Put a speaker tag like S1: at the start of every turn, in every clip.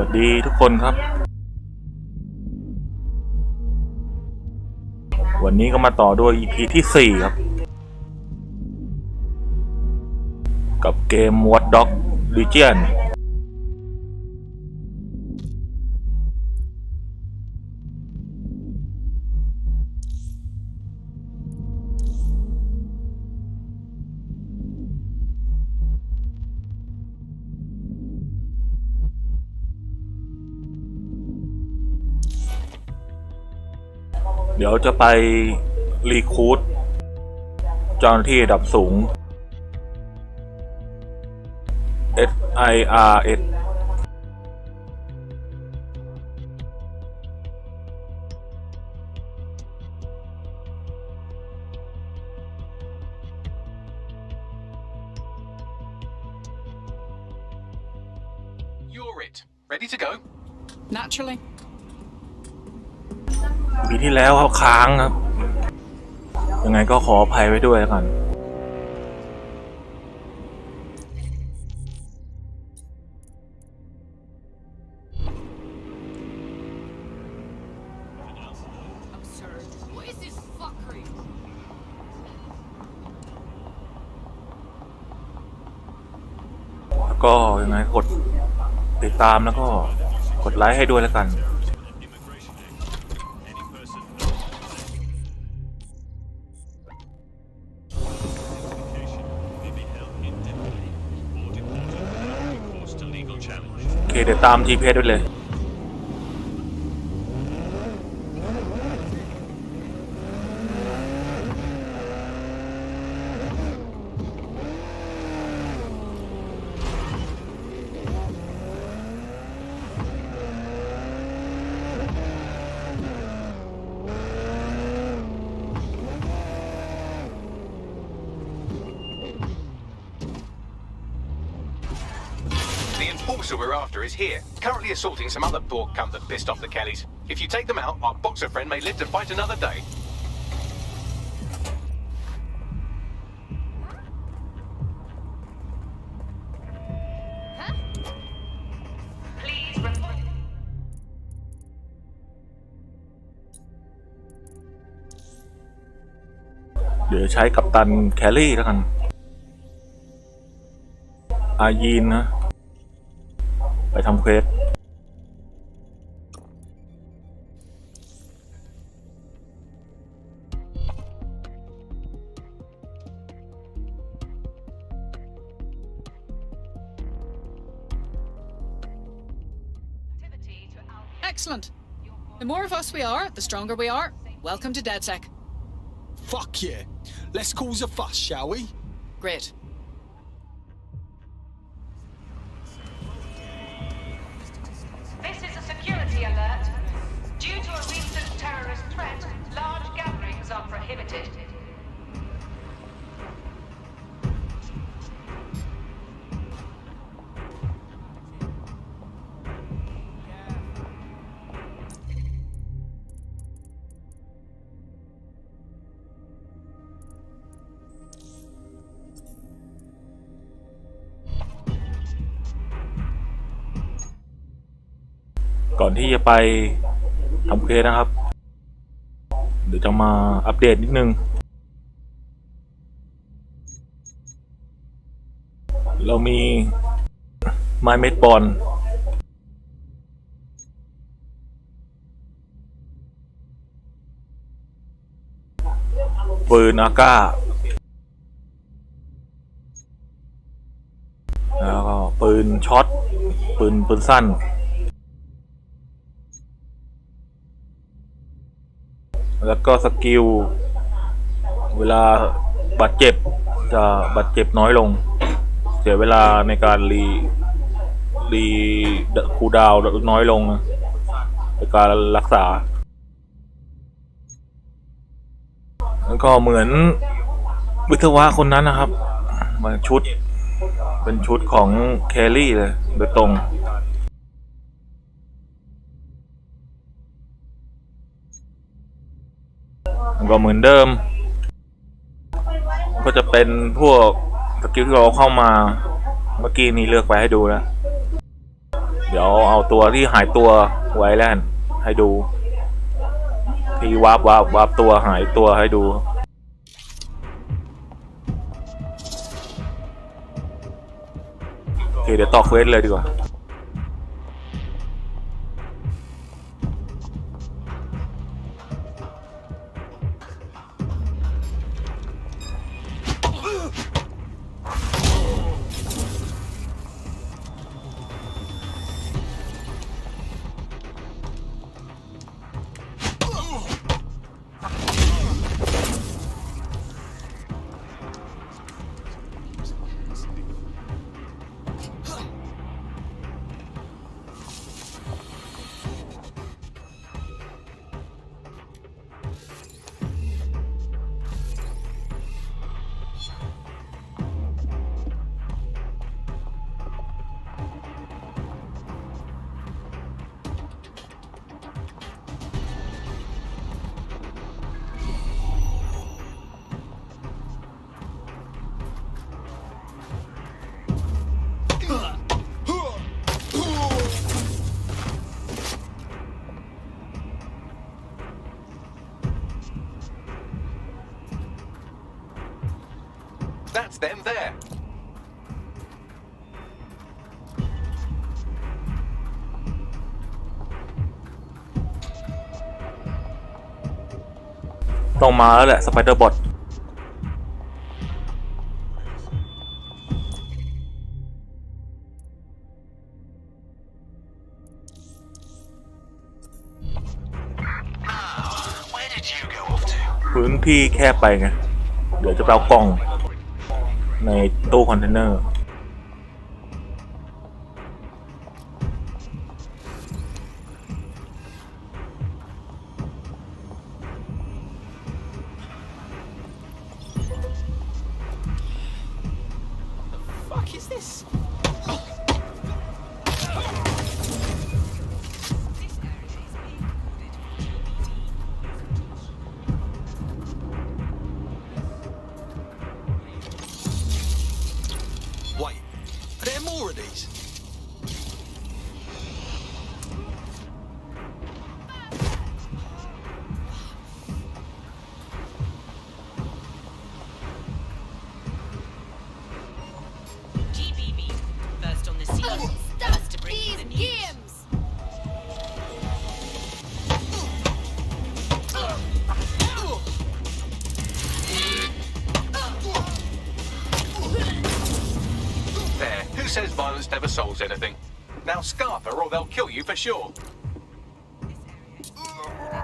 S1: วัสดีทุกคนครับวันนี้ก็มาต่อด้วย EP ที่4ครับกับเกม Wacth Dogs Legionเดี๋ยวจะไปรีคูทเจ้าหน้าที่ระดับสูง SIRS
S2: You're it. Ready to go?
S3: Naturally.
S1: ปีที่แล้วเขาค้างครับยังไงก็ขออภัยไว้ด้วยแล้วกันแล้วก็ยังไงกดติดตามแล้วก็กดไลค์ให้ด้วยแล้วกันโอเคเดี๋ยวตาม GPS ด้วยเลย
S2: The enforcer we're after is here, currently assaulting some other poor cunt that pissed off the Kellys. If you take them out, our boxer friend may live to fight another day.
S4: Please report.
S1: เดี๋ยวใช้กัปตันแคลรี่แล้วกันอายีนนะไปทำเควส
S3: Excellent. The more of us we are, the stronger we are. Welcome to DedSec.
S5: Fuck yeah. Let's cause a fuss, shall we?
S3: Great.
S4: This is a security alert. Due to a recent terrorist threat, large gatherings are prohibited.
S1: ก่อนที่จะไปทำเควสนะครับเดี๋ยวจะมาอัปเดตนิดนึงเรามีไม้เม็ดบอลปืนอาก้าแล้วก็ปืนช็อตปืนสั้นแล้วก็สกิลเวลาบาดเจ็บจะบาดเจ็บน้อยลงเสียเวลาในการรีคูลดาวน์น้อยลงในการรักษาแล้วก็เหมือนวิศวะคนนั้นนะครับมันชุดเป็นชุดของแคลรี่เลยโดยตรงก็เหมือนเดิมก็จะเป็นพวกสกิลที่เราเข้ามาเมื่อกี้นี้เลือกไปให้ดูแล้ว เดี๋ยวเอาตัวที่หายตัวไว้แล้วให้ดูที่วาร์ปตัวหายตัวให้ดูโอเคเดี๋ยวต่อเควสเลยดีกว่า
S2: That's them there.
S1: ต้องมาแล้วแหละสไปเดอร์บอทพื้นที่แคบไปไงเดี๋ยวจะเอากล่องในตู้คอนเทนเนอร์
S5: Fuck is this? Wait, are there more of these?
S6: GBB, first on the scene, first to bring you the news.
S2: There, who says violence never solves anything? Now scarf her or they'll kill you for sure.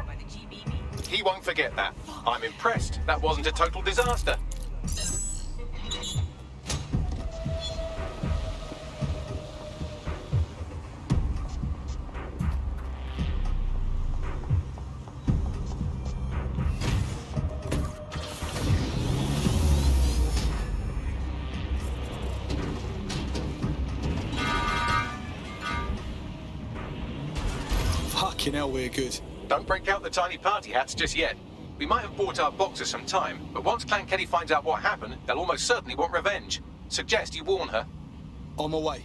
S6: By the GBB.
S2: He won't forget that. I'm impressed. That wasn't a total disaster.
S5: Fucking hell, we're good.
S2: Don't break out the tiny party hats just yet. We might have bought our boxers some time, but once Clan Kelly finds out what happened, they'll almost certainly want revenge. Suggest you warn her.
S5: On my way.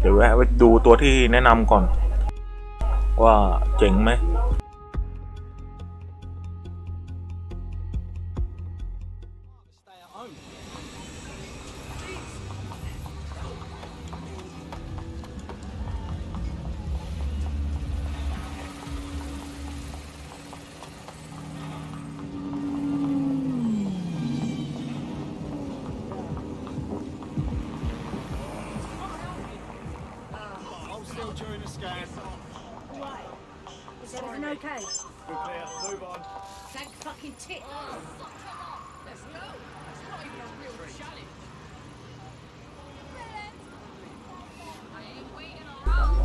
S1: เดี๋ยวแวะไปดูตัวที่แนะนำก่อนว่าเจ๋งไหม
S5: Stay at home.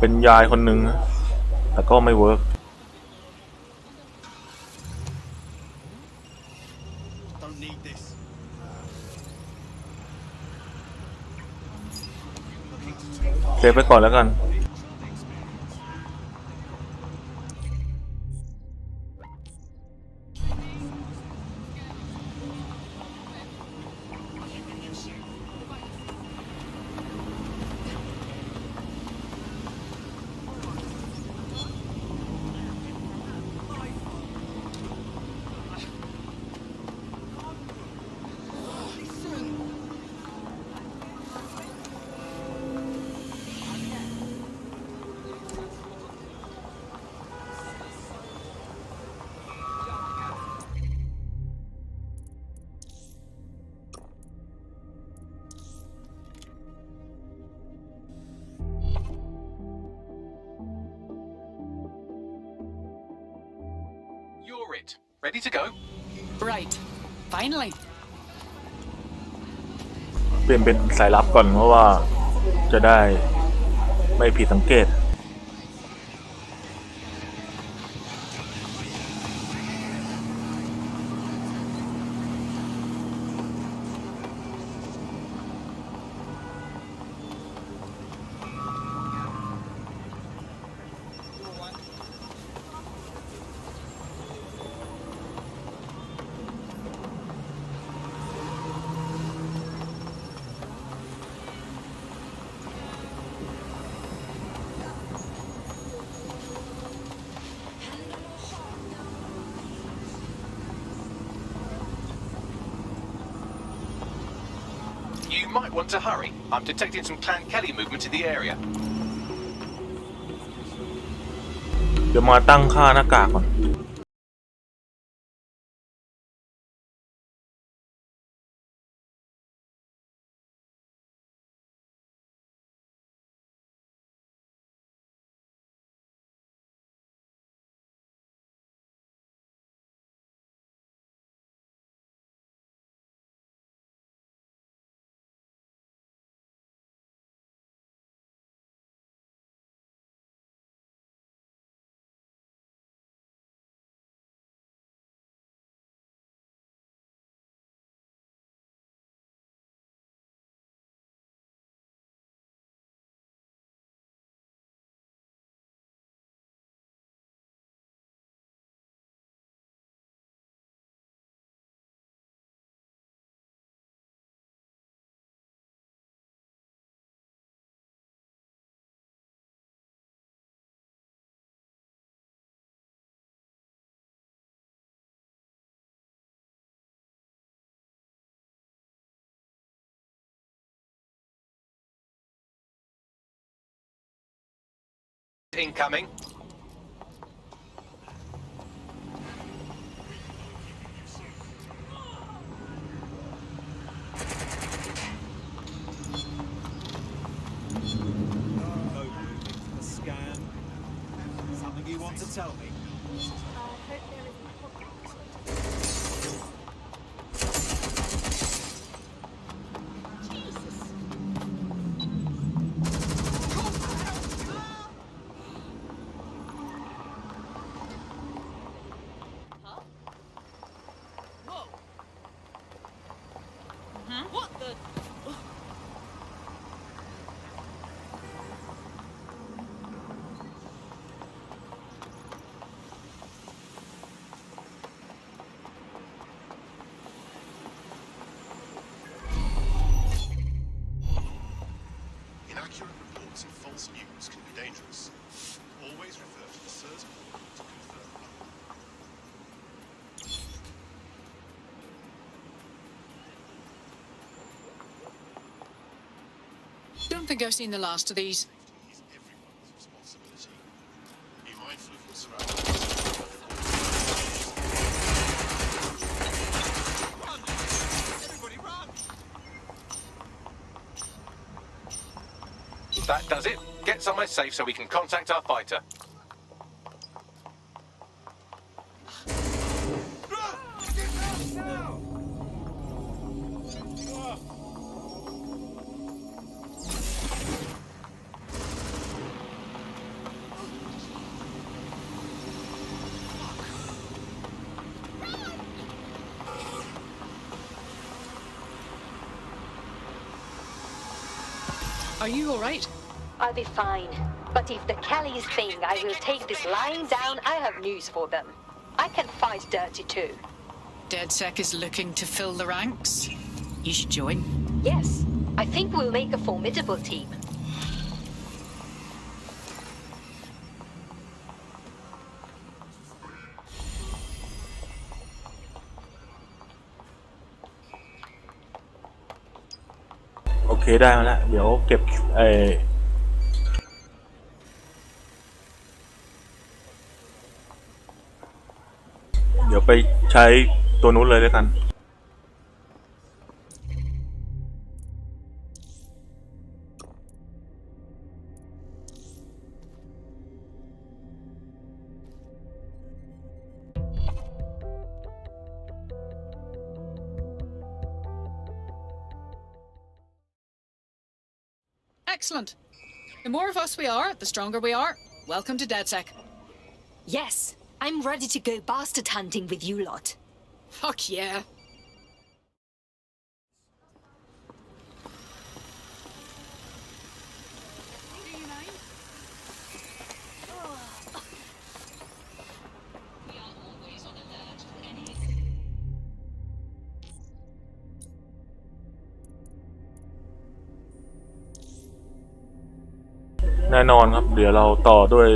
S1: เป็นยายคนหนึ่งแต่ก็ไม่เวิร์ก
S5: Don't need this.
S1: เซฟไปก่อนแล้วกัน
S2: You're it. Ready to go?
S3: Right. Finally.
S1: เปลี่ยนเป็นสายลับก่อนเพราะว่าจะได้ไม่ผิดสังเกต
S2: You might want to hurry. I'm detecting some Clan Kelly movement in the area.
S1: เดี๋ยวมาตั้งค่าหน้ากากก่อน
S2: Incoming.
S7: Scam. Something you want to tell me?
S6: What the?
S8: Inaccurate reports and false news can be dangerous. Always refer to the source to confirm.
S3: Don't think I've seen the last of these.
S8: Is everyone's responsibility. Be mindful of your surroundings.
S5: Run! Everybody run!
S2: That does it. Get somewhere safe so we can contact our fighter.
S3: Are you all right?
S9: I'll be fine. But if the Kellys think I will take this lying down, I have news for them. I can fight dirty too.
S3: DedSec is looking to fill the ranks. You should join.
S9: Yes, I think we'll make a formidable team.
S1: โอเคได้มาแล้วเดี๋ยวเก็บเดี๋ยวไปใช้ตัวนู้นเลยแล้วกัน
S3: Excellent. The more of us we are, the stronger we are. Welcome to DedSec.
S9: Yes, I'm ready to go bastard hunting with you lot.
S3: Fuck yeah. .
S1: แน่นอนครับเดี๋ยวเราต่อด้วย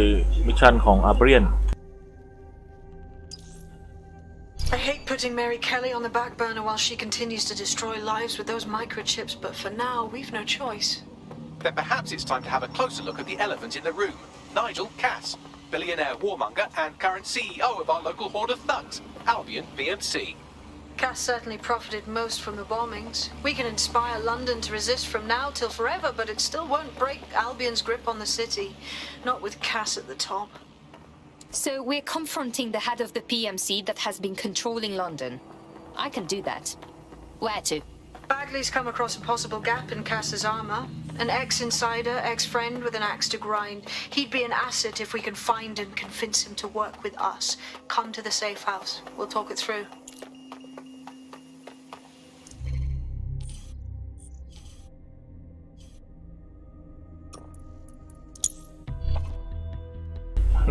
S1: มิชชั่นของอาเบรียน
S10: I hate putting Mary Kelly on the back burner while she continues to destroy lives with those microchips, but for now, we've no choice.
S2: Then perhaps it's time to have a closer look at the elephant in the room, Nigel Cass, billionaire warmonger and current CEO of our local horde of thugs, Albion BMC.
S10: Cass certainly profited most from the bombings. We can inspire London to resist from now till forever, but it still won't break Albion's grip on the city. Not with Cass at the top.
S9: So we're confronting the head of the PMC that has been controlling London. I can do that. Where to?
S10: Bagley's come across a possible gap in Cass's armor. An ex-insider, ex-friend with an axe to grind. He'd be an asset if we can find and convince him to work with us. Come to the safe house. We'll talk it through.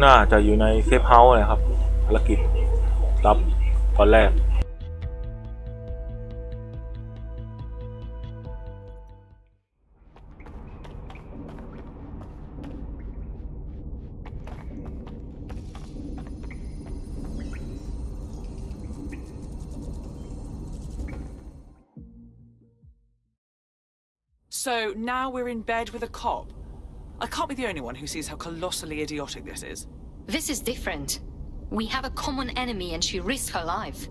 S1: น่าจะอยู่ในเซฟเฮาส์เลยครับภารกิจรับตอนแรก
S11: So now we're in bed with a cop. I can't be the only one who sees how colossally idiotic this is.
S9: This is different. We have a common enemy and she risked her life.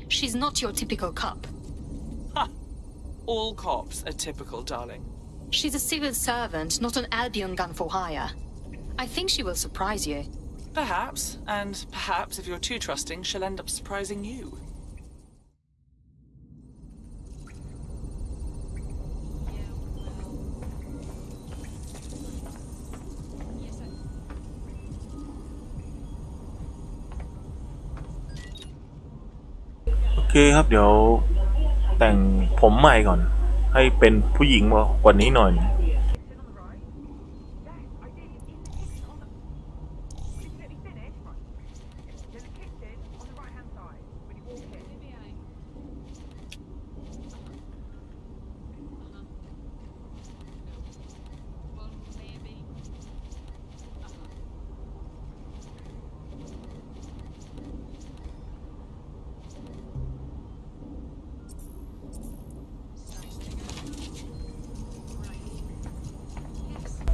S9: She's not your typical cop.
S11: Ha! All cops are typical, darling.
S9: She's a civil servant, not an Albion gun for hire. I think she will surprise you.
S11: Perhaps, and perhaps if you're too trusting, she'll end up surprising you.
S1: Okay ครับเดี๋ยวแต่งผมใหม่ก่อนให้เป็นผู้หญิงกว่านี้หน่อย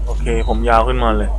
S1: โอเคผมยาวขึ้นมาเลย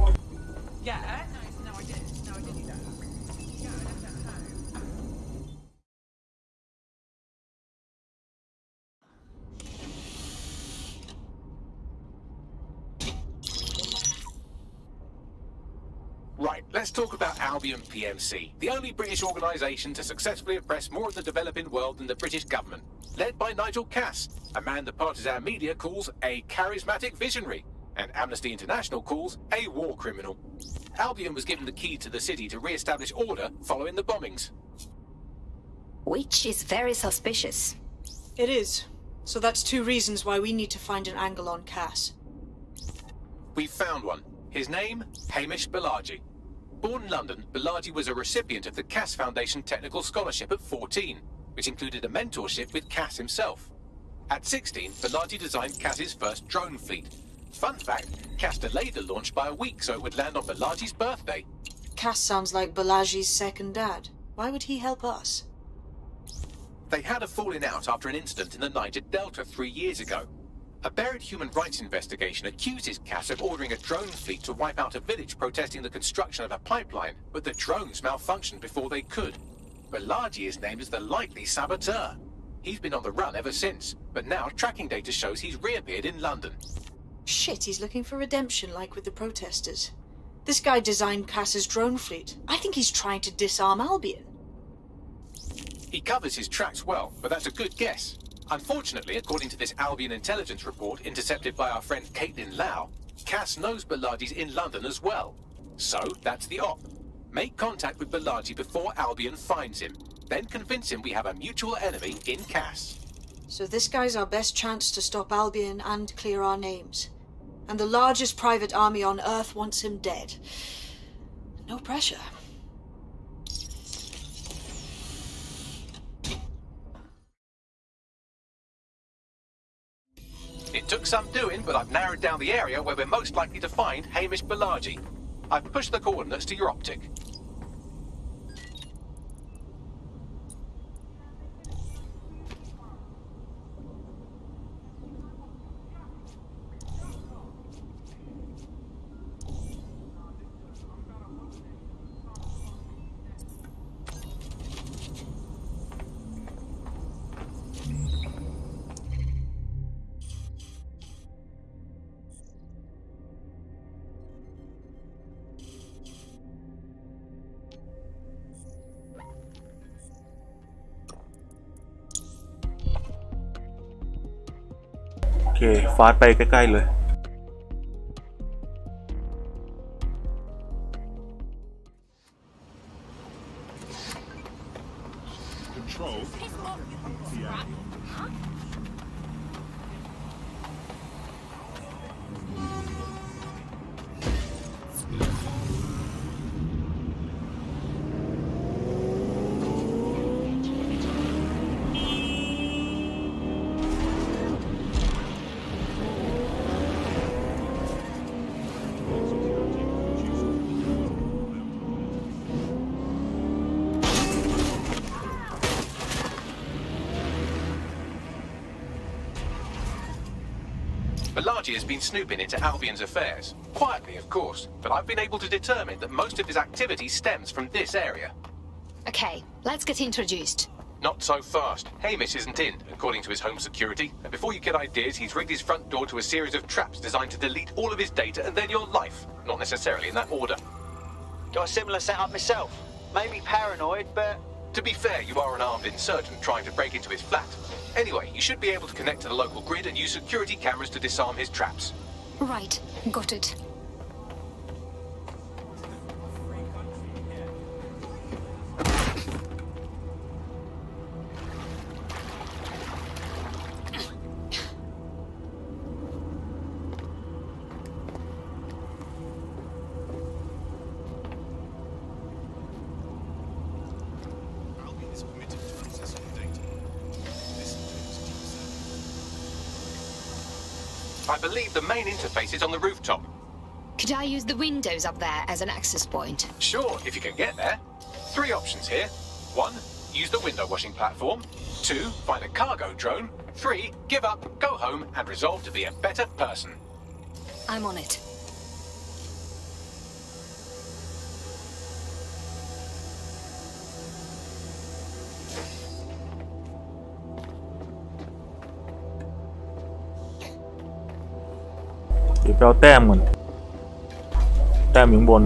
S2: Right, let's talk about Albion PMC, the only British organisation to successfully oppress more of the developing world than the British government. Led by Nigel Cass, a man the partisan media calls a charismatic visionary, and Amnesty International calls a war criminal. Albion was given the key to the city to re-establish order following the bombings.
S9: Which is very suspicious.
S10: It is. So that's two reasons why we need to find an angle on Cass.
S2: We've found one. His name, Hamish Balaji. Born in London, Balaji was a recipient of the Cass Foundation Technical Scholarship at 14, which included a mentorship with Cass himself. At 16, Balaji designed Cass's first drone fleet. Fun fact, Cass delayed the launch by a week so it would land on Balaji's birthday.
S10: Cass sounds like Balaji's second dad. Why would he help us?
S2: They had a falling out after an incident in the Niger Delta 3 years ago. A buried human rights investigation accuses Cass of ordering a drone fleet to wipe out a village protesting the construction of a pipeline, but the drones malfunctioned before they could. Balaji is named as the likely saboteur. He's been on the run ever since, but now tracking data shows he's reappeared in London.
S10: Shit, he's looking for redemption like with the protesters. This guy designed Cass's drone fleet. I think he's trying to disarm Albion.
S2: He covers his tracks well, but that's a good guess. Unfortunately, according to this Albion intelligence report intercepted by our friend Caitlin Lau, Cass knows Bilardi's in London as well. So, that's the op. Make contact with Bilardi before Albion finds him. Then convince him we have a mutual enemy in Cass.
S10: So this guy's our best chance to stop Albion and clear our names. And the largest private army on Earth wants him dead. No pressure.
S2: It took some doing, but I've narrowed down the area where we're most likely to find Hamish Bilardi. I've pushed the coordinates to your optic.
S1: โอเคฟาสไปใกล้ๆเลย
S8: Control. Yeah.
S2: Bilardi has been snooping into Albion's affairs. Quietly, of course, but I've been able to determine that most of his activity stems from this area.
S9: Okay, let's get introduced.
S2: Not so fast. Hamish isn't in, according to his home security. And before you get ideas, he's rigged his front door to a series of traps designed to delete all of his data and then your life. Not necessarily in that order.
S12: Got a similar setup myself. Maybe paranoid, but...
S2: To be fair, you are an armed insurgent trying to break into his flat. Anyway, you should be able to connect to the local grid and use security cameras to disarm his traps.
S9: Right, got it.
S8: Albion is permitted to access your data. This includes
S2: I believe the main interface is on the rooftop.
S9: Could I use the windows up there as an access point?
S2: Sure, if you can get there. 3 options here. 1, use the window washing platform. 2, find a cargo drone. 3, give up, go home, and resolve to be a better person.
S9: I'm on it.
S1: เดี๋ยวไปเอาแต้มก่อนแต้มอยู่ข้างบน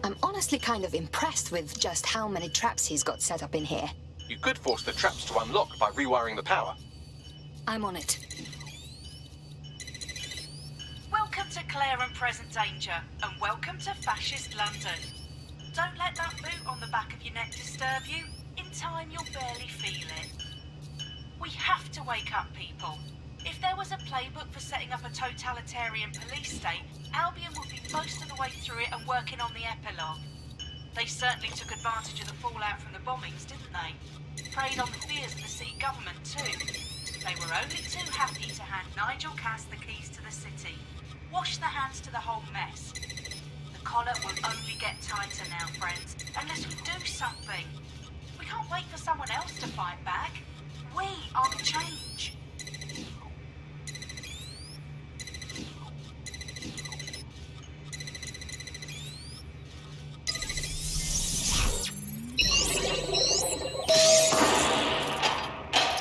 S9: I'm honestly kind of impressed with just how many traps he's got set up in here.
S2: You could force the traps to unlock by rewiring the power.
S9: I'm on it.
S13: Welcome to Clare and Present Danger, and welcome to Fascist London. Don't let that boot on the back of your neck disturb you. In time, you'll barely feel it. We have to wake up, people. If there was a playbook for setting up a totalitarian police state, Albion would be most of the way through it and working on the epilogue. They certainly took advantage of the fallout from the bombings, didn't they? Preyed on the fears of the city government too. They were only too happy to hand Nigel Cass the keys to the city. Wash their hands to the whole mess. The collar will only get tighter now, friends, unless we do something. We can't wait for someone else to fight back. We are the change.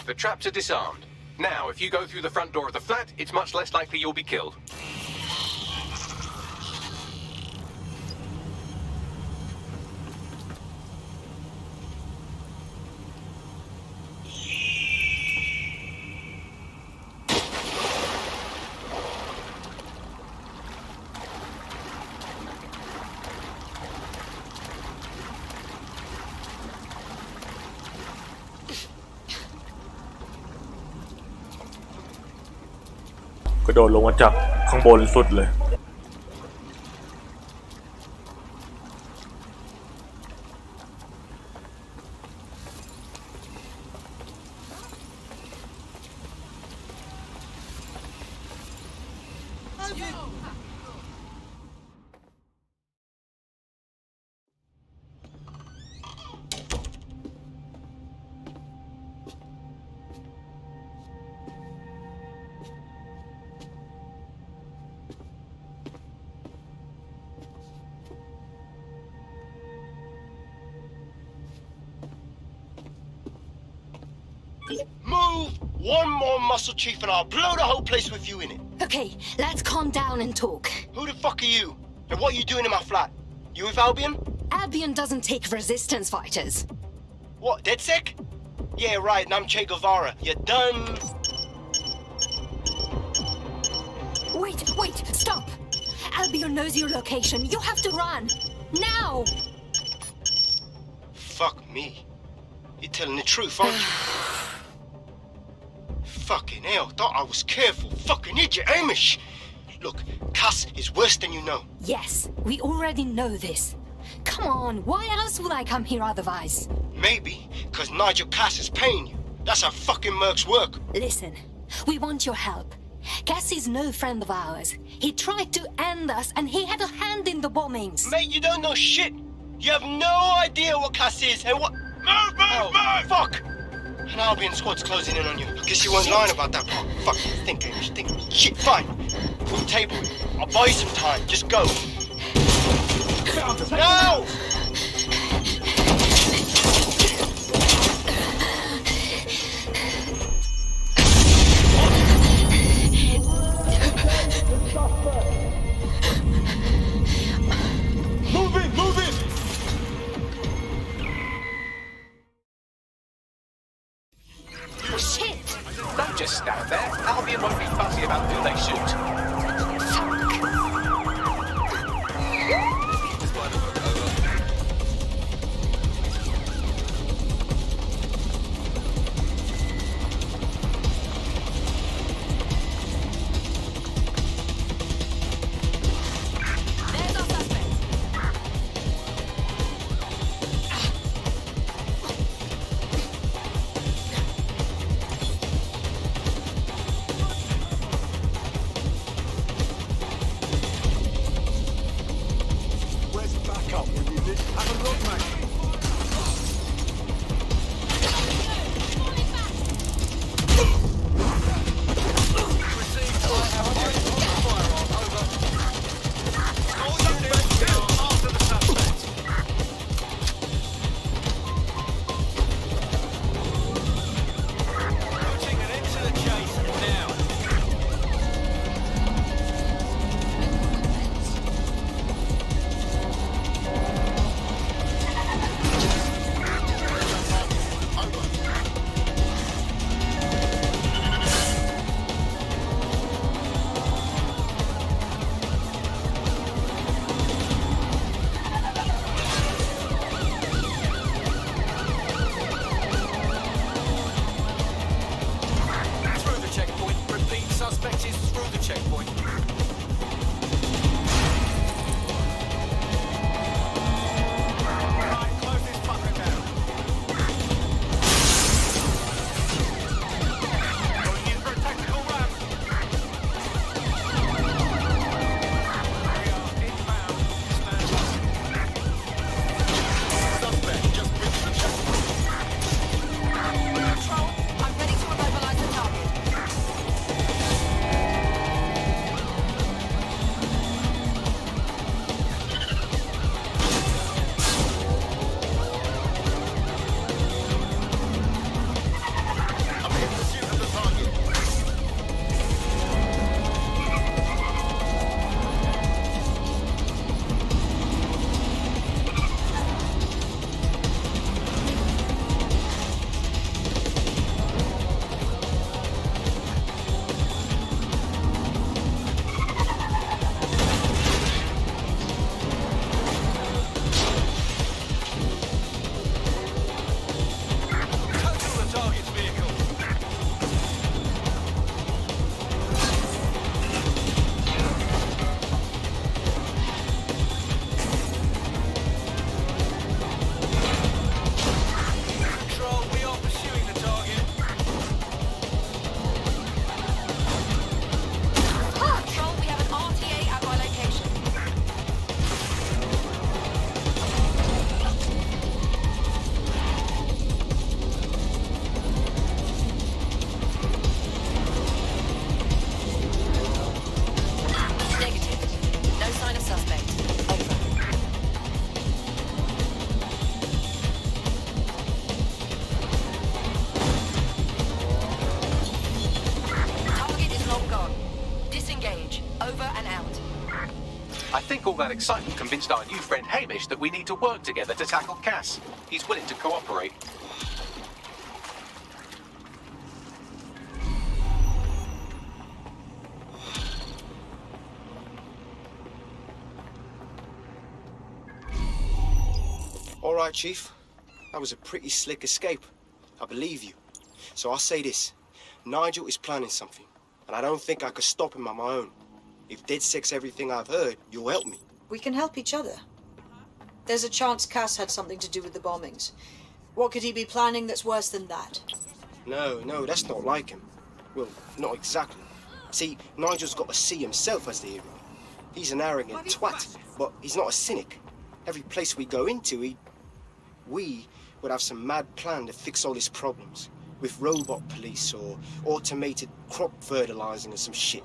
S2: The traps are disarmed. Now, if you go through the front door of the flat, it's much less likely you'll be killed.
S1: กระโดดลงมาจากข้างบนสุดเลย
S14: Move one more muscle chief and I'll blow the whole place with you in it.
S9: Okay, let's calm down and talk.
S14: Who the fuck are you? And what are you doing in my flat? You with Albion?
S9: Albion doesn't take resistance fighters.
S14: What, DedSec? Yeah, right, and I'm Che Guevara. You're done.
S9: Wait, stop! Albion knows your location. You have to run. Now!
S14: Fuck me. You're telling the truth, aren't you? Fucking hell, thought I was careful. Fucking idiot, Amish! Look, Cass is worse than you know.
S9: Yes, we already know this. Come on, why else would I come here otherwise?
S14: Maybe, because Nigel Cass is paying you. That's how fucking mercs work.
S9: Listen, we want your help. Cass is no friend of ours. He tried to end us and he had a hand in the bombings.
S14: Mate, you don't know shit. You have no idea what Cass is and what... Move! Fuck! An Albion squad's closing in on you. I guess you weren't lying about that part. Fuck, think, Amish, think. Shit, fine. We'll table it. I'll buy you some time. Just go. No!
S5: Move in!
S9: Shit!
S2: Don't just stand there. Albion won't be fussy about who they shoot. all that excitement convinced our new friend Hamish that we need to work together to tackle Cass. He's willing to cooperate.
S14: All right, Chief. That was a pretty slick escape. I believe you. So I'll say this. Nigel is planning something, and I don't think I could stop him on my own. If DedSec's everything I've heard, you'll help me.
S10: We can help each other. There's a chance Cass had something to do with the bombings. What could he be planning that's worse than that?
S14: No, that's not like him. Well, not exactly. See, Nigel's got to see himself as the hero. He's an arrogant twat, but he's not a cynic. Every place we go into, we would have some mad plan to fix all his problems. With robot police or automated crop fertilizing and some shit.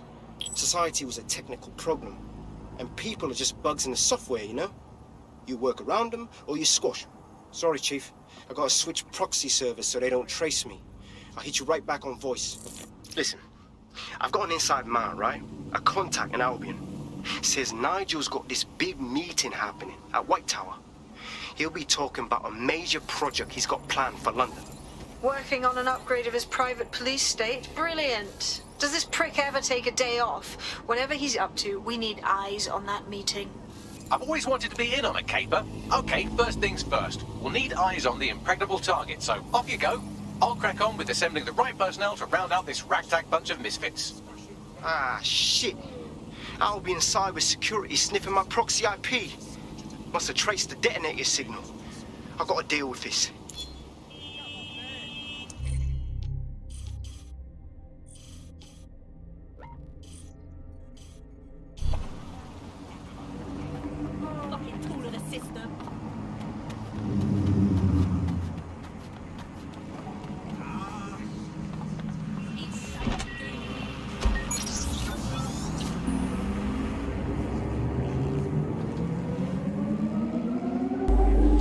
S14: Society was a technical problem. And people are just bugs in the software, you know? You work around them or you squash them. Sorry, Chief. I gotta switch proxy servers so they don't trace me. I'll hit you right back on voice. Listen, I've got an inside man, right? A contact in Albion. Says Nigel's got this big meeting happening at White Tower. He'll be talking about a major project he's got planned for London.
S10: Working on an upgrade of his private police state? Brilliant. Does this prick ever take a day off? Whatever he's up to, we need eyes on that meeting.
S2: I've always wanted to be in on a caper. Okay, first things first. We'll need eyes on the impregnable target, so off you go. I'll crack on with assembling the right personnel to round out this ragtag bunch of misfits.
S14: Ah, shit. I'll be inside with security sniffing my proxy IP. Must have traced the detonator signal. I've got to deal with this.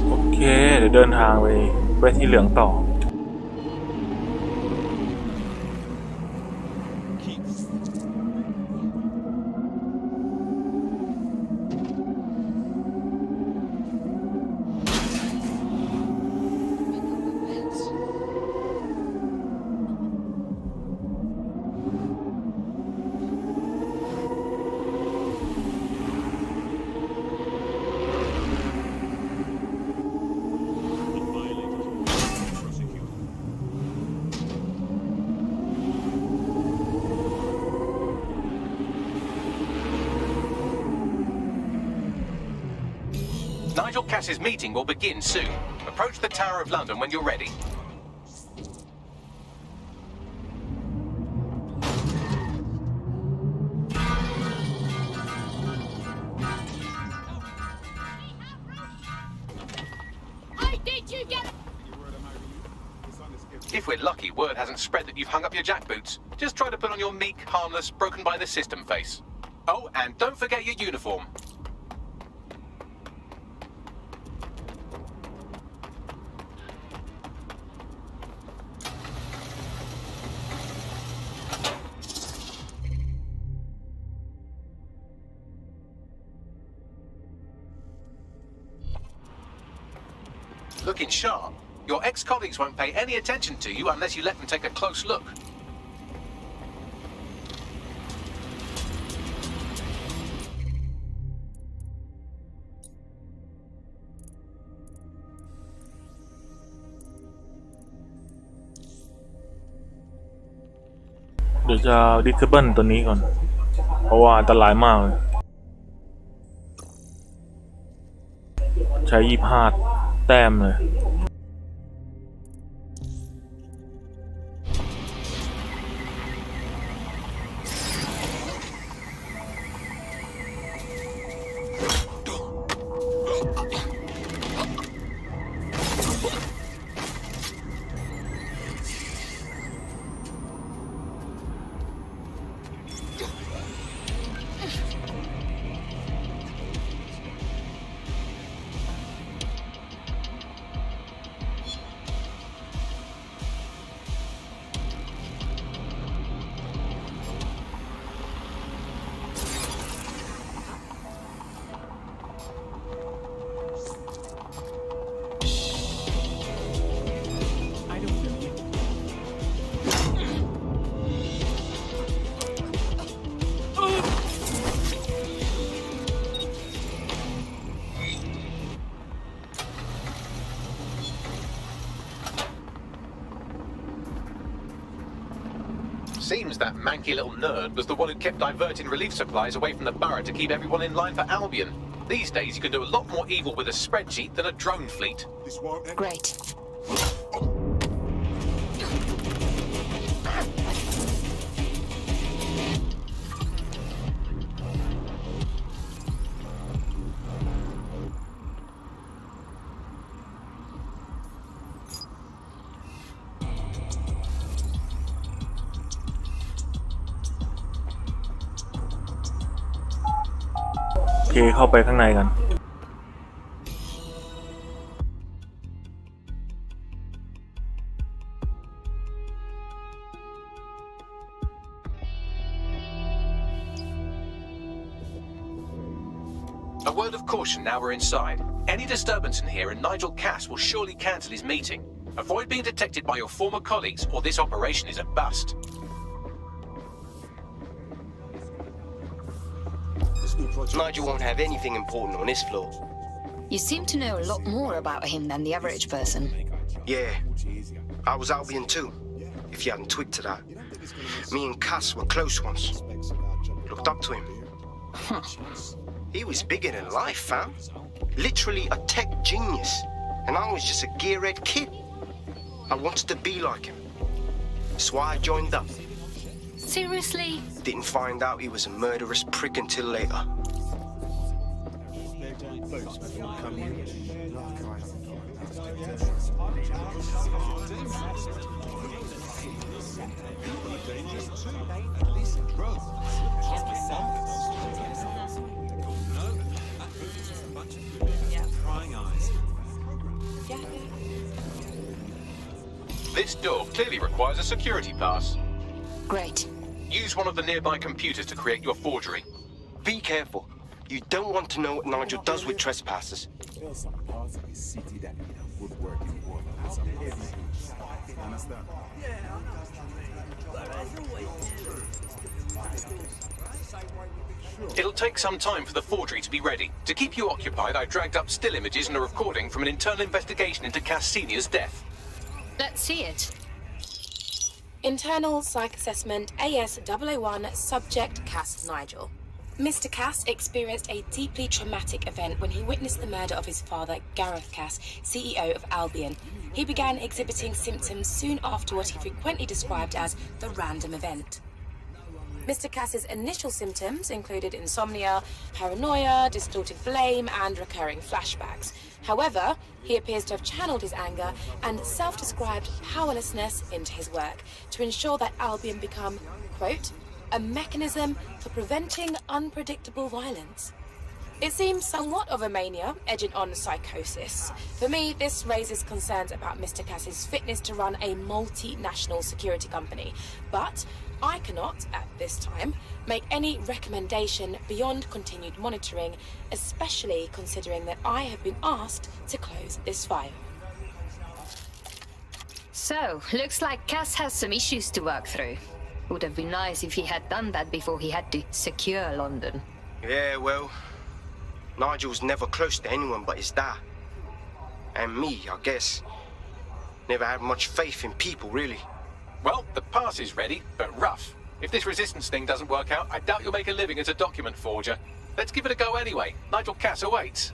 S1: โอเคเดี๋ยวเดินทางไปที่เหลืองต่อ
S2: Nigel Cass's meeting will begin soon. Approach the Tower of London when you're ready. If we're lucky, word hasn't spread that you've hung up your jackboots. Just try to put on your meek, harmless, broken by the system face. Oh, and don't forget your uniform. Looking sharp. Your ex-colleagues won't pay any attention to you unless you let them take a close look.
S1: เดี๋ยวจะ disable ตัวนี้ก่อน เพราะว่าอันตรายมากเลยใช้25 แต้มเลย โ
S2: Seems that manky little nerd was the one who kept diverting relief supplies away from the borough to keep everyone in line for Albion. These days you can do a lot more evil with a spreadsheet than a drone fleet.
S6: Great.
S1: โอเคเข้าไปข้างในกัน
S2: A word of caution now we're inside. Any disturbance in here and Nigel Cass will surely cancel his meeting. Avoid being detected by your former colleagues or this operation is a bust.
S14: Nigel won't have anything important on this floor.
S6: You seem to know a lot more about him than the average person.
S14: Yeah, I was Albion too, if you hadn't twigged to that. Me and Cass were close once. Looked up to him. He was bigger than life, fam. Literally a tech genius. And I was just a gearhead kid. I wanted to be like him. That's why I joined up.
S6: Seriously?
S14: Didn't find out he was a murderous prick until later.
S2: This door clearly requires a security pass.
S6: Great.
S2: Use one of the nearby computers to create your forgery.
S14: Be careful. You don't want to know what Nigel does with trespassers.
S2: It'll take some time for the forgery to be ready. To keep you occupied, I dragged up still images and a recording from an internal investigation into Cass Senior's death.
S6: Let's see it.
S15: Internal Psych Assessment AS001 Subject Cass Nigel. Mr. Cass experienced a deeply traumatic event when he witnessed the murder of his father, Gareth Cass, CEO of Albion. He began exhibiting symptoms soon after what he frequently described as the random event. Mr. Cass's initial symptoms included insomnia, paranoia, distorted blame, and recurring flashbacks. However, he appears to have channeled his anger and self-described powerlessness into his work to ensure that Albion become, quote, a mechanism for preventing unpredictable violence. It seems somewhat of a mania, edging on psychosis. For me, this raises concerns about Mr. Cass's fitness to run a multinational security company, but I cannot, at this time, make any recommendation beyond continued monitoring, especially considering that I have been asked to close this file.
S6: So, looks like Cass has some issues to work through. Would have been nice if he had done that before he had to secure London.
S14: Yeah, well, Nigel's never close to anyone but his dad. And me, I guess. Never had much faith in people, really.
S2: Well, the pass is ready, but rough. If this resistance thing doesn't work out, I doubt you'll make a living as a document forger. Let's give it a go anyway. Nigel Cass awaits.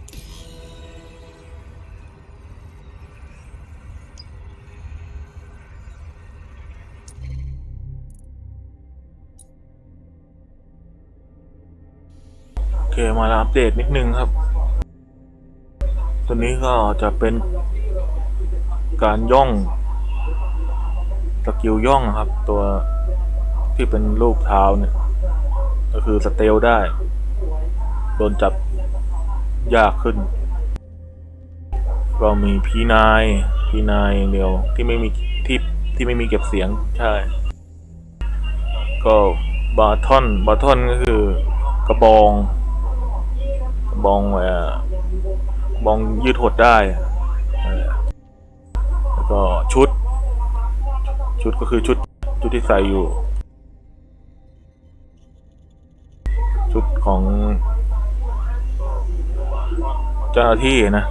S1: โอเคมาอัปเดตนิดนึงครับตัวนี้ก็จะเป็นการย่องสกิลย่องครับตัวที่เป็นรูปเท้าเนี่ยก็คือสเตลได้โดนจับยากขึ้นก็มีพีนายอย่างเดียวที่ไม่มีเก็บเสียงใช่ก็บาทอนก็คือกระบองยืดหดได้แล้วก็ชุดก็คือชุดที่ใส่อยู่ชุดของเจ้าหน้าที่นะ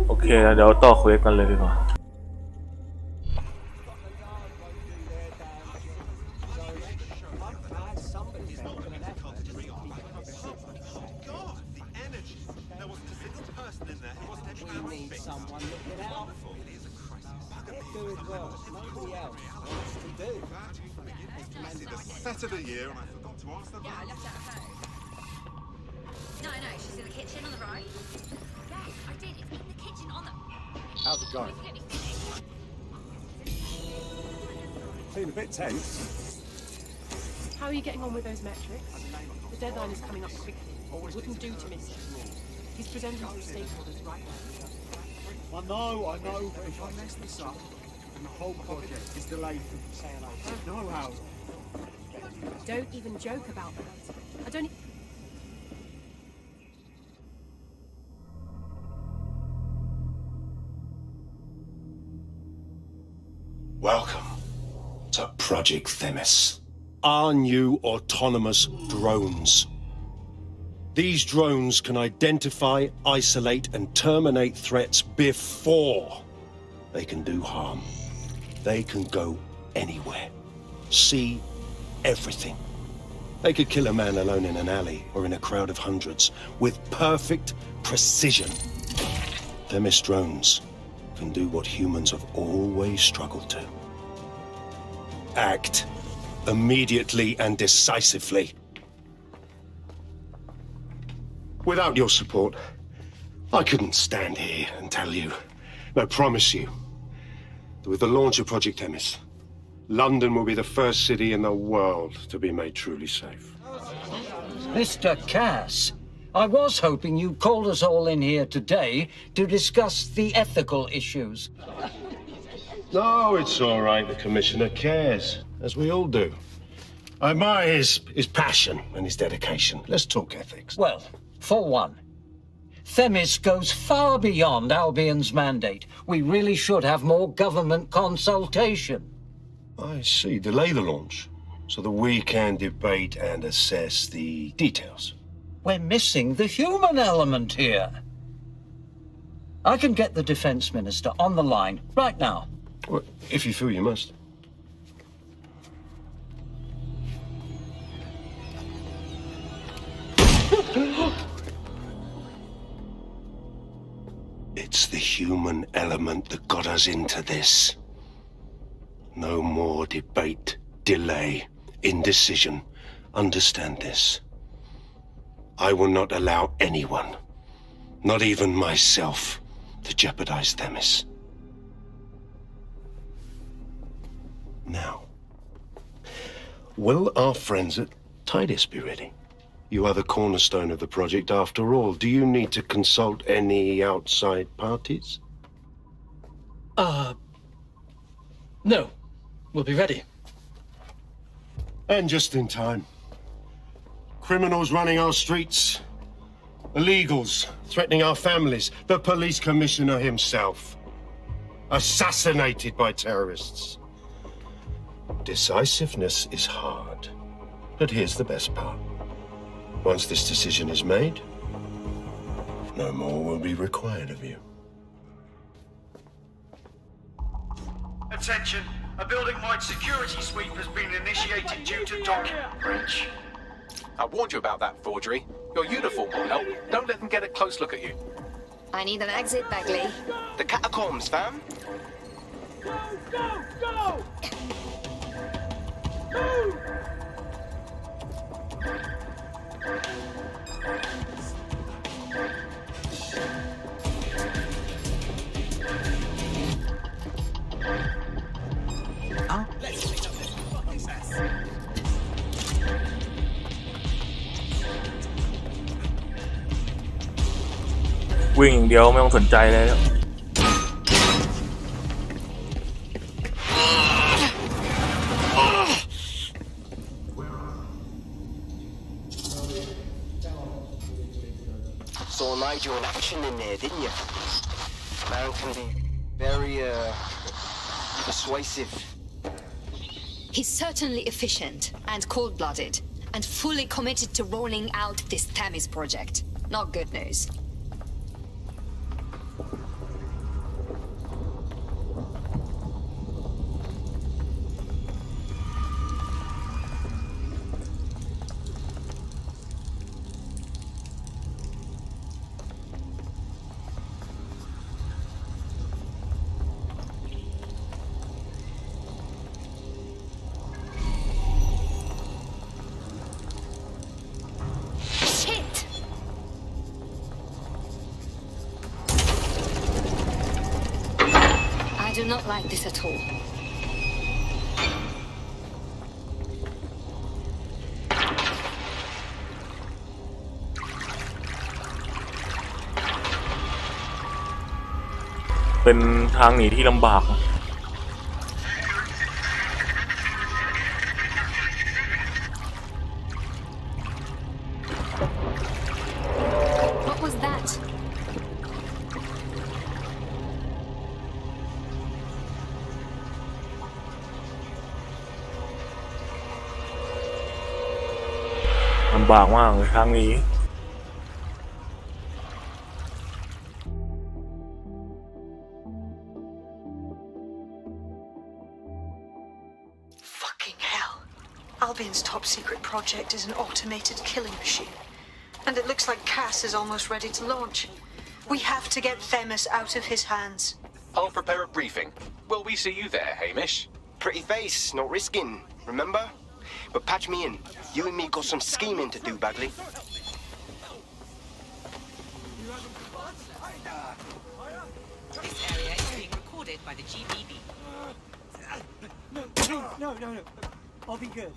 S1: โอเคเดี๋ยวต่อเควสกันเลยดีกว่า
S8: Set of the year, and I forgot to ask them.
S4: Yeah, I left that at home. No, she's in the kitchen on the right. Yes, I did. It's in the kitchen on the.
S7: How's it going? Feeling a bit tense.
S15: How are you getting on with those metrics? The deadline is coming up quickly. Wouldn't do to miss it. He's presenting to stakeholders right now.
S7: I know, but if I mess this up, and the whole project is delayed from saying I don't know how.
S15: Don't even joke about that. I don't.
S14: Welcome to Project Themis. Our new autonomous drones. These drones can identify, isolate, and terminate threats before they can do harm. They can go anywhere, see everything. They could kill a man alone in an alley or in a crowd of hundreds with perfect precision. Themis drones can do what humans have always struggled to. Act immediately and decisively. Without your support, I couldn't stand here and tell you, I promise you, that with the launch of Project Themis, London will be the first city in the world to be made truly safe.
S16: Mr. Cass, I was hoping you called us all in here today to discuss the ethical issues.
S14: No, it's all right. The Commissioner cares, as we all do. I admire his passion and his dedication. Let's talk ethics.
S16: Well, for one, Themis goes far beyond Albion's mandate. We really should have more government consultation.
S14: I see. Delay the launch so that we can debate and assess the details.
S16: We're missing the human element here. I can get the Defence Minister on the line right now.
S14: Well, if you feel you must. It's the human element that got us into this. No more debate, delay, indecision. Understand this. I will not allow anyone, not even myself, to jeopardize Themis. Now, will our friends at Tidus be ready? You are the cornerstone of the project after all. Do you need to consult any outside parties?
S17: No. We'll be ready.
S14: And just in time. Criminals running our streets. Illegals threatening our families. The police commissioner himself. Assassinated by terrorists. Decisiveness is hard. But here's the best part. Once this decision is made, no more will be required of you.
S18: Attention! A building-wide security sweep has been initiated due to document breach.
S2: I warned you about that forgery. Your uniform will help. Don't let them get a close look at you.
S6: I need an exit, Bagley.
S12: The catacombs, fam.
S18: Go, go, go! Move!
S7: Let's clean up this fucking mess.
S1: วิ่งอย่างเดียวไม่ต้องสนใจเลยแล้ว
S12: Saw Nigel in action in there, didn't you? Man can be very, persuasive.
S6: He's certainly efficient and cold-blooded, and fully committed to rolling out this Themis project. Not good news. do not like this at all.
S1: เป็นทางหนีที่ลำบาก
S6: What was that?
S1: ลำบากมากเลยทางนี้
S10: Albion's top secret project is an automated killing machine. And it looks like Cass is almost ready to launch. We have to get Themis out of his hands.
S2: I'll prepare a briefing. Will we see you there, Hamish?
S14: Pretty face, not risking, remember? But patch me in. You and me got some scheming to do, Bagley.
S13: This area is being recorded by the GBB.
S7: No. I'll be good.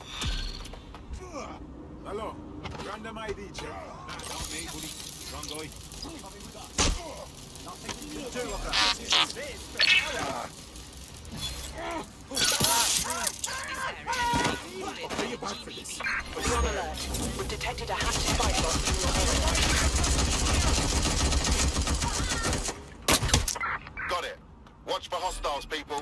S7: Hello. Random ID check. Nah, not me, buddy. Wrong guy. Nothing to do about this.
S13: Be on alert. We've detected a hacked spy bot in your area.
S18: Got it. Watch for hostiles, people.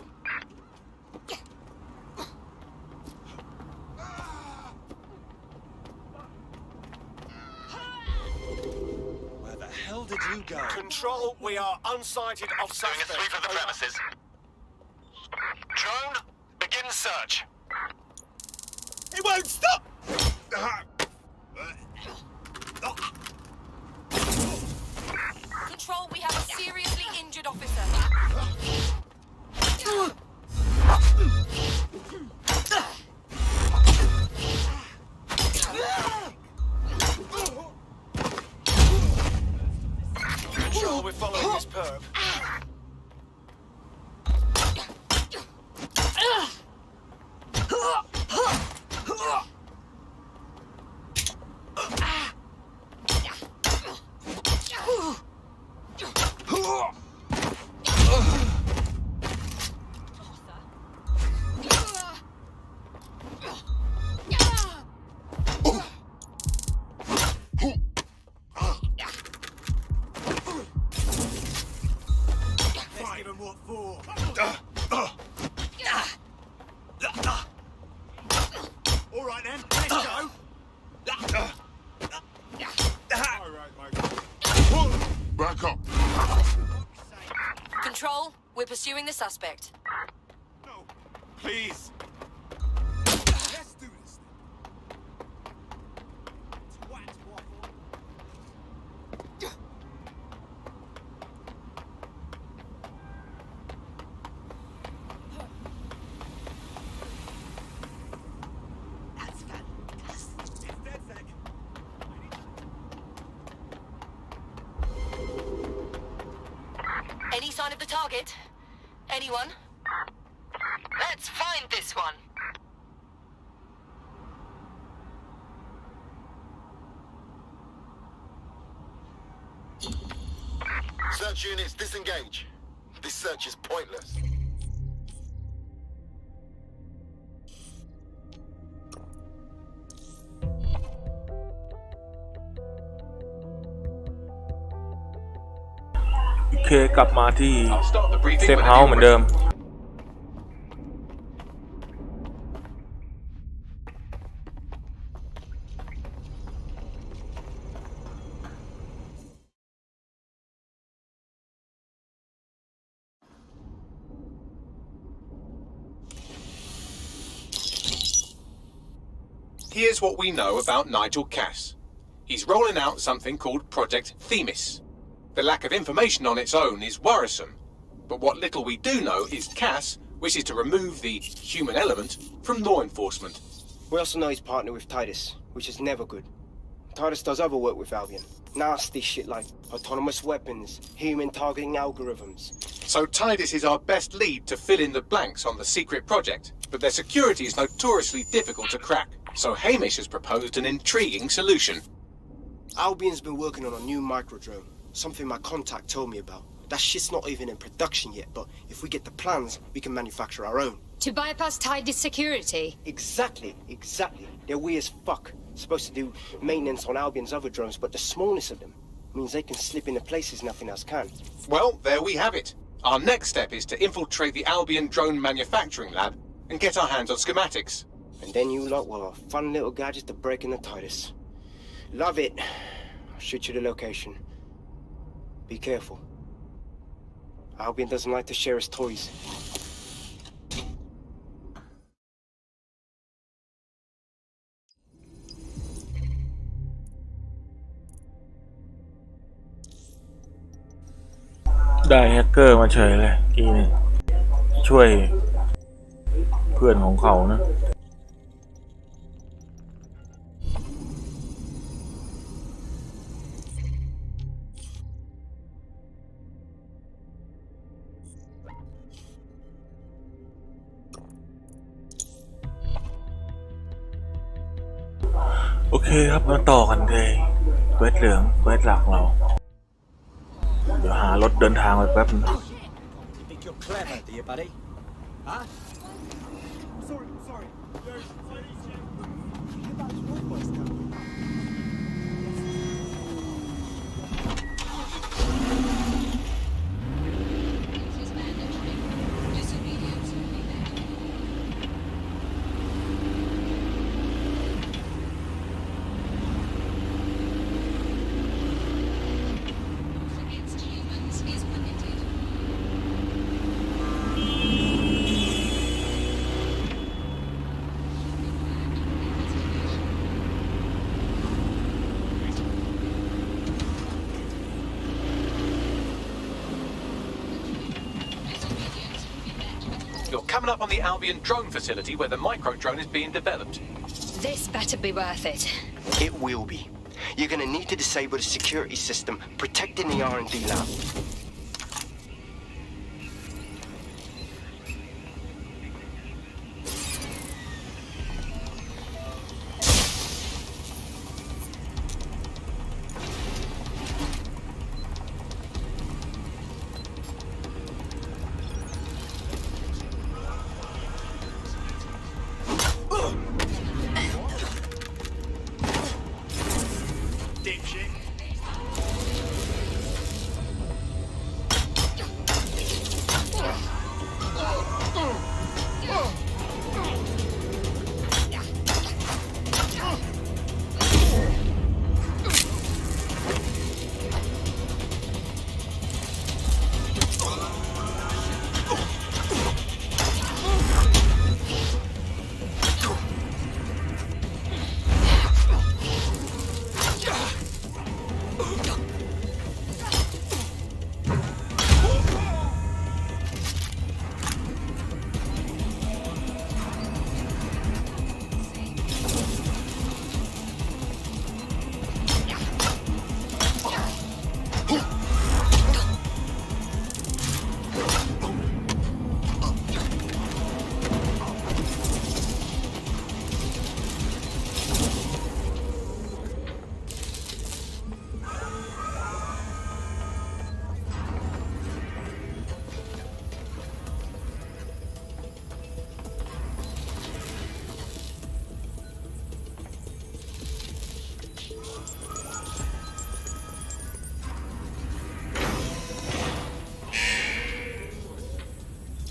S5: Where the hell did you go?
S18: Control, we are unsighted of suspect. Doing a sweep of the premises. Drone, begin search.
S7: It won't stop!
S13: Control, we have a seriously injured officer.
S18: Control, we're following this perp.
S13: Control, we're pursuing the suspect.
S18: No, please.
S7: Let's do this.
S13: That's fantastic. Any sign of the target? Anyone? Let's find this one.
S18: Search units disengage. This search is pointless.
S1: Okay, กลับมาที่เซฟเฮาส์เหมือนเดิม
S2: Here's what we know about Nigel Cass. He's rolling out something called Project Themis. The lack of information on its own is worrisome, but what little we do know is Cass wishes to remove the human element from law enforcement.
S14: We also know he's partnered with Titus, which is never good. Titus does other work with Albion. Nasty shit like autonomous weapons, human targeting algorithms.
S2: So Tidus is our best lead to fill in the blanks on the secret project, but their security is notoriously difficult to crack. So Hamish has proposed an intriguing solution.
S14: Albion's been working on a new microdrone, something my contact told me about. That shit's not even in production yet, but if we get the plans, we can manufacture our own.
S6: To bypass Tidus security?
S14: Exactly. They're weird as fuck. Supposed to do maintenance on Albion's other drones, but the smallness of them means they can slip into places nothing else can.
S2: Well, there we have it. Our next step is to infiltrate the Albion drone manufacturing lab and get our hands on schematics.
S14: And then you lot will have a fun little gadget to break in the Tidus. Love it. I'll shoot you the location. Be careful. Albion doesn't like to share his toys.
S1: ได้แฮกเกอร์มาเฉยเลยทีนี้ช่วยเพื่อนของเขานะโอเคครับมาต่อกันเลยเควสเหลืองเควสหลักเราเดี๋ยวหารถเดินทางไปแป๊บนึง
S5: You think you're clever, do you, buddy? Huh?
S7: Sorry.
S2: You're coming up on the Albion drone facility where the micro drone is being developed.
S6: This better be worth it.
S14: It will be. You're gonna need to disable the security system protecting the R&D lab.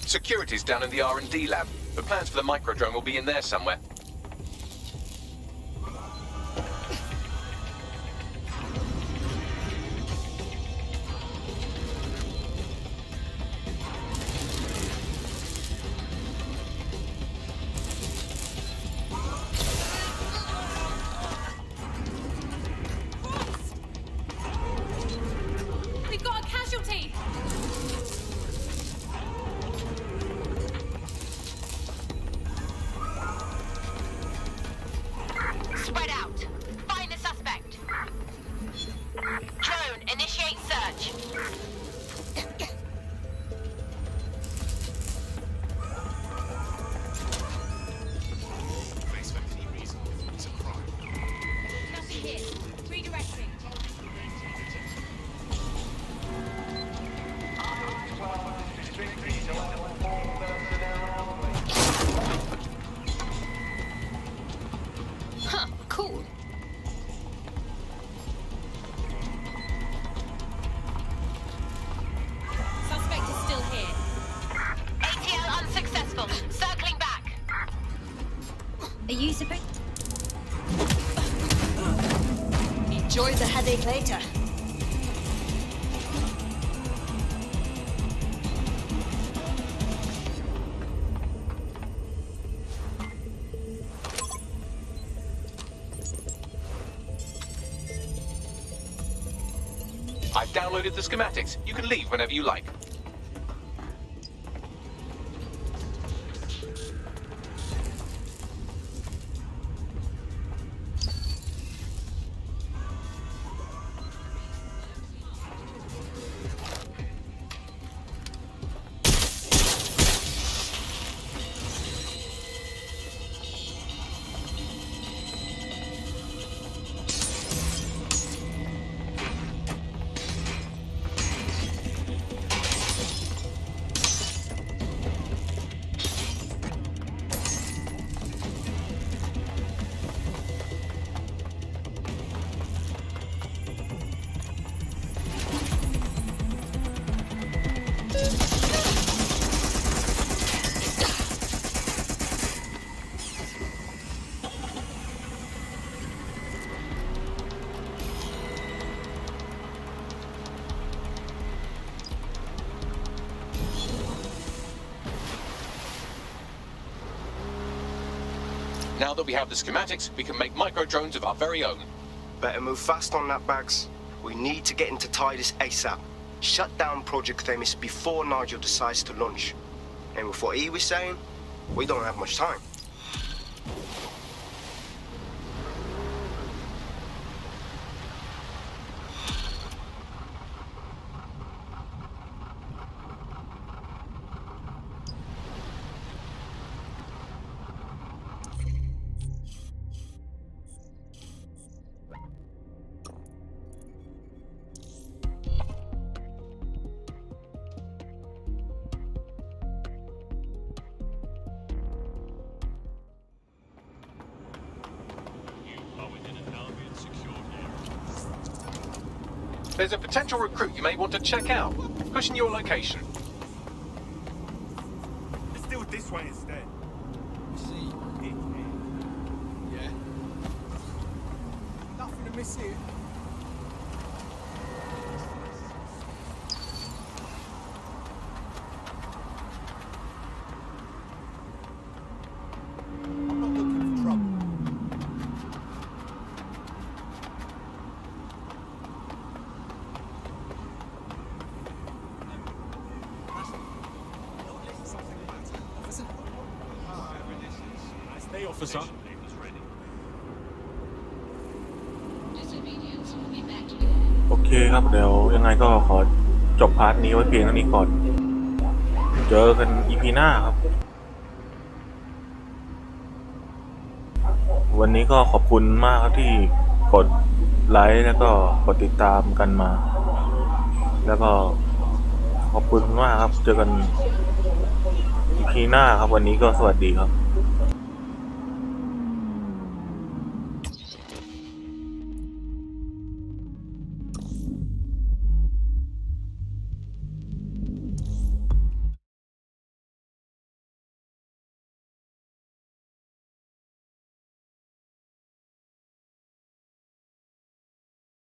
S2: Security's down in the R&D lab. The plans for the micro drone will be in there somewhere.
S3: We've got a casualty!
S10: Speak later.
S2: I've downloaded the schematics. You can leave whenever you like. Now that we have the schematics, we can make micro-drones of our very own.
S14: Better move fast on that, Bags. We need to get into Titus ASAP. Shut down Project Themis before Nigel decides to launch. And with what he was saying, we don't have much time.
S2: There's a potential recruit you may want to check out. Pushing your location.
S7: Let's do it this way instead.
S5: See. Yeah.
S7: Nothing to miss here. I'm not looking for trouble.
S17: Hey, officer.
S1: โอเคครับเดี๋ยวยังไงก็ขอจบพาร์ทนี้ไว้เพียงเท่านี้ก่อนเจอกัน EP หน้าครับวันนี้ก็ขอบคุณมากครับที่กดไลค์แล้วก็กดติดตามกันมาแล้วก็ขอบคุณมากครับเจอกัน EP หน้าครับวันนี้ก็สวัสดีครับ